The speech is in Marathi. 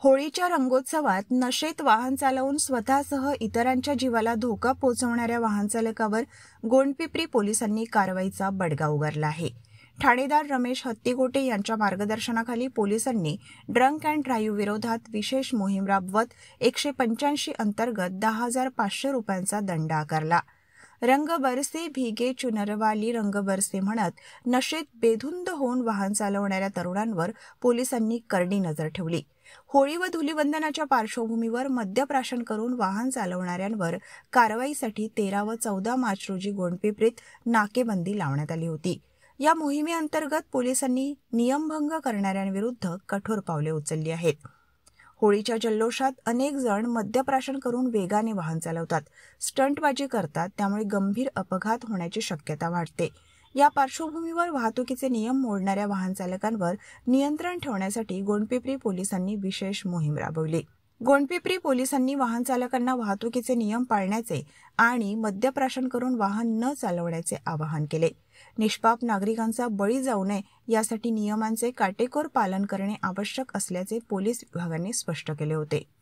होळीच्या रंगोत्सवात नशेत वाहन चालवून स्वतःसह इतरांच्या जीवाला धोका पोहोचवणाऱ्या वाहन चालकावर गोंडपिंपरी पोलिसांनी कारवाईचा बडगा उगारला आहे. ठाणेदार रमेश हत्तीगोटे यांच्या मार्गदर्शनाखाली पोलिसांनी ड्रंक अँड ड्राईव्ह विरोधात विशेष मोहीम राबवत 185 अंतर्गत 10,500 रुपयांचा दंड आकारला. रंग बरसे भीगे चुनरवाली रंग बरसे म्हणत नशेत बेधुंद होऊन वाहन चालवणाऱ्या तरुणांवर पोलिसांनी करडी नजर ठेवली. होळी व धुलीवंदनाच्या पार्श्वभूमीवर मद्यप्राशन करून वाहन चालवणाऱ्यांवर कारवाईसाठी 13 व 14 मार्च रोजी गोंडपिंपरीत नाकेबंदी लावण्यात आली होती. या मोहिमेअंतर्गत पोलिसांनी नियमभंग करणाऱ्यांविरुद्ध कठोर पावले उचलली आहेत. होळीच्या जल्लोषात अनेक जण मद्यप्राशन करून वेगाने वाहन चालवतात, स्टंटबाजी करतात, त्यामुळे गंभीर अपघात होण्याची शक्यता वाढते. या पार्श्वभूमीवर वाहतुकीचे नियम मोडणाऱ्या वाहन चालकांवर नियंत्रण ठेवण्यासाठी गोंडपिंपरी पोलिसांनी विशेष मोहीम राबवली. गोंडपिंपरी पोलिसांनी वाहन चालकांना वाहतुकीचे नियम पाळण्याचे आणि मद्यप्राशन करून वाहन न चालवण्याचे आवाहन केले. निष्पाप नागरिकांचा बळी जाऊ नये यासाठी नियमांचे काटेकोर पालन करणे आवश्यक असल्याचे पोलीस विभागाने स्पष्ट केले होते.